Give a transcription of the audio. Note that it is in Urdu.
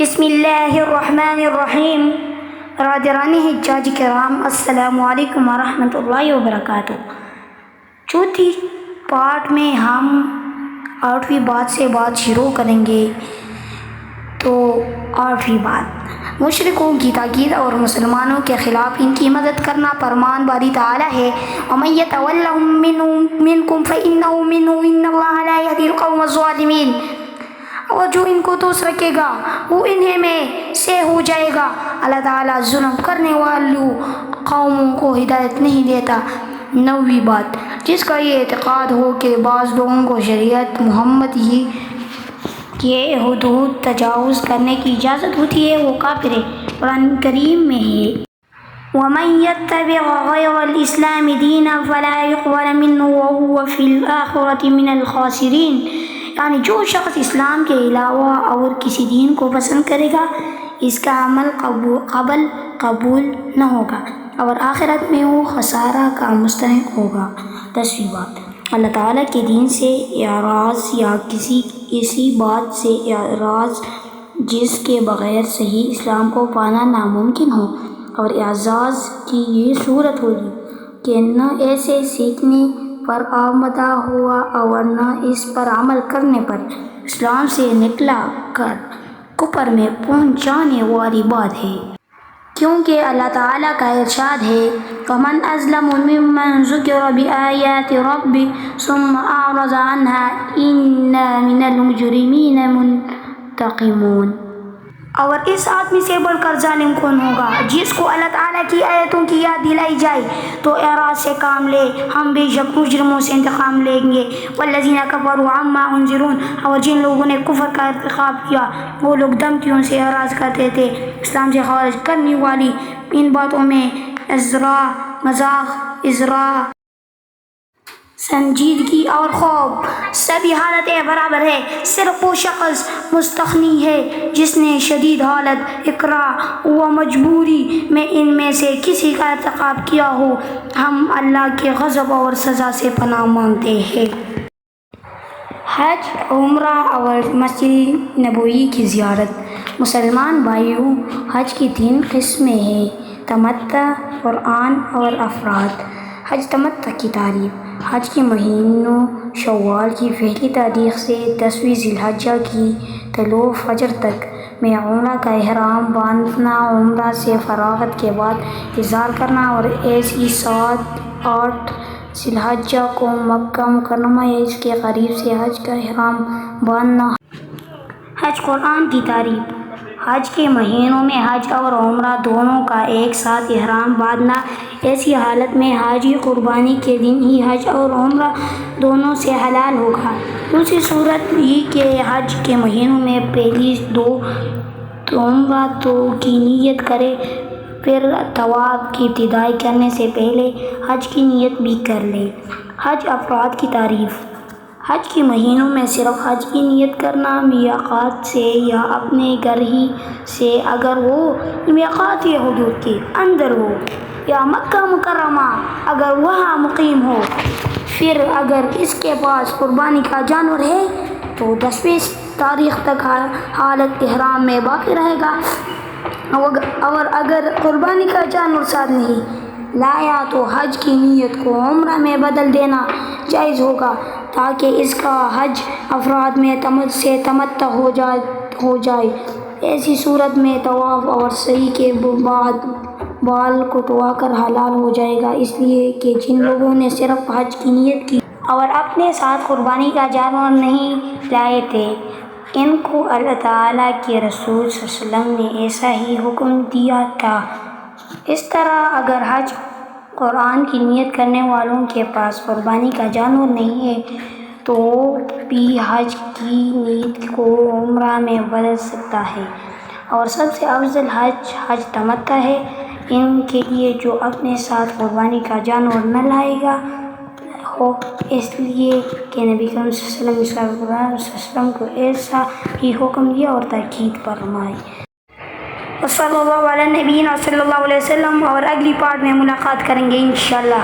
بسم اللہ الرحمن الرحیم۔ برادران حجاج کرام، السلام علیکم ورحمۃ اللہ وبرکاتہ۔ چوتھی پارٹ میں ہم 8ویں بات سے بات شروع کریں گے۔ تو 8ویں بات، مشرکوں کی تاکید اور مسلمانوں کے خلاف ان کی مدد کرنا۔ فرمان باری تعالیٰ ہے، وَمَن يَتَوَلَّهُم مِّنكُمْ فَإِنَّهُ مِنْهُمْ إِنَّ اللَّهَ لَا يَهْدِي الْقَوْمَ الظَّالِمِينَ۔ اور جو ان کو دوست رکھے گا وہ انہیں میں سے ہو جائے گا۔ اللہ تعالیٰ ظلم کرنے والوں قوموں کو ہدایت نہیں دیتا۔ 9ویں بات، جس کا یہ اعتقاد ہو کہ بعض لوگوں کو شریعت محمد ہی کے حدود تجاوز کرنے کی اجازت ہوتی ہے، وہ کافر ہے۔ قرآن کریم میں ہے، وَمَن يَتَّبِعْ غَيْرَ الْإِسْلَامِ دِينًا فَلَا يُقْبَلَ مِنْهُ وَهُوَ فِي الْآخِرَةِ مِنَ الْخَاسِرِينَ۔ یعنی جو شخص اسلام کے علاوہ اور کسی دین کو پسند کرے گا، اس کا عمل قبول نہ ہوگا اور آخرت میں وہ خسارہ کا مستحق ہوگا۔ 10ویں بات، اللہ تعالیٰ کے دین سے اعراض یا کسی ایسی بات سے اعراض جس کے بغیر صحیح اسلام کو پانا ناممکن ہو، اور اعزاز کی یہ صورت ہوگی کہ نہ ایسے سیکھنے پر آمادہ ہوا اور نہ اس پر عمل کرنے پر اسلام سے نکلا کر کفر میں پہنچ جانے والی بات ہے۔ کیونکہ اللہ تعالیٰ کا ارشاد ہے، وَمَنْ أَظْلَمُ مِمَّنْ ذُكِرَ بِآيَاتِ رَبِّهِ ثُمَّ أَعْرَضَ عَنْهَا إِنَّا مِنَ الْمُجْرِمِينَ مُنْتَقِمُونَ۔ اور اس آدمی سے بڑھ کر ظالم کون ہوگا جس کو اللہ تعالیٰ کی آیتوں کی یاد دلائی جائے تو اعراض سے کام لے۔ ہم بے شک مجرموں سے انتقام لیں گے۔ وَالَّذِينَ كَفَرُوا عَمَّا يُنذِرُونَ، اور جن لوگوں نے کفر کا ارتکاب کیا وہ لوگ دھمکیوں سے اعراض کرتے تھے۔ اسلام سے خارج کرنے والی ان باتوں میں مذاق، ازراء، سنجیدگی اور خوف سبھی حالتیں برابر ہے۔ صرف وہ شخص مستثنی ہے جس نے شدید حالت اکراہ و مجبوری میں ان میں سے کسی کا ارتکاب کیا ہو۔ ہم اللہ کے غضب اور سزا سے پناہ مانگتے ہیں۔ حج، عمرہ اور مسجد نبوی کی زیارت۔ مسلمان بھائیوں، حج کی 3 قسمیں ہیں: تمتع، قرآن اور افراد۔ حج تمتع کی تعریف: حج کے مہینوں شوال کی پہلی تاریخ سے 10ویں ذی الحجہ کی طلوع فجر تک میں عمرہ کا احرام باندھنا، عمرہ سے فراغت کے بعد احرام کرنا اور ایسی 7-8 ذی الحجہ کو مکہ مکرمہ یا اس کے قریب سے حج کا احرام باندھنا۔ حج قرآن کی تعریف: حج کے مہینوں میں حج اور عمرہ دونوں کا ایک ساتھ احرام باندھنا۔ ایسی حالت میں حاجی قربانی کے دن ہی حج اور عمرہ دونوں سے حلال ہوگا۔ دوسری صورت یہ کہ حج کے مہینوں میں پہلی 2 عمرہ کی نیت کرے، پھر طواف کی ابتدائی کرنے سے پہلے حج کی نیت بھی کر لے۔ حج افراد کی تعریف: حج کے مہینوں میں صرف حج کی نیت کرنا، میقات سے یا اپنے گھر ہی سے اگر وہ میقات حدود کے اندر ہو، یا مکہ مکرمہ اگر وہاں مقیم ہو۔ پھر اگر اس کے پاس قربانی کا جانور ہے تو 10ویں تاریخ تک حالت احرام میں باقی رہے گا، اور اگر قربانی کا جانور ساتھ نہیں لایا تو حج کی نیت کو عمرہ میں بدل دینا جائز ہوگا تاکہ اس کا حج افراد میں سے تمتع ہو جائے۔ ایسی صورت میں طواف اور سعی کے بعد بال کٹوا کر حلال ہو جائے گا، اس لیے کہ جن لوگوں نے صرف حج کی نیت کی اور اپنے ساتھ قربانی کا جانور نہیں لائے تھے، ان کو اللہ تعالیٰ کے رسول صلی اللہ علیہ وسلم نے ایسا ہی حکم دیا تھا۔ اس طرح اگر حج قرآن کی نیت کرنے والوں کے پاس قربانی کا جانور نہیں ہے تو بھی حج کی نیت کو عمرہ میں بدل سکتا ہے، اور سب سے افضل حج تمتع ہے ان کے لیے جو اپنے ساتھ قربانی کا جانور نہ لائے گا ہو، اس لیے کہ نبی کریم صلی اللہ علیہ وسلم کو ایسا ہی حکم دیا اور تاکید فرمائی۔ وصلی اللہ علیہ نبینا صلی اللہ علیہ وسلم، اور اگلی پارٹ میں ملاقات کریں گے انشاءاللہ۔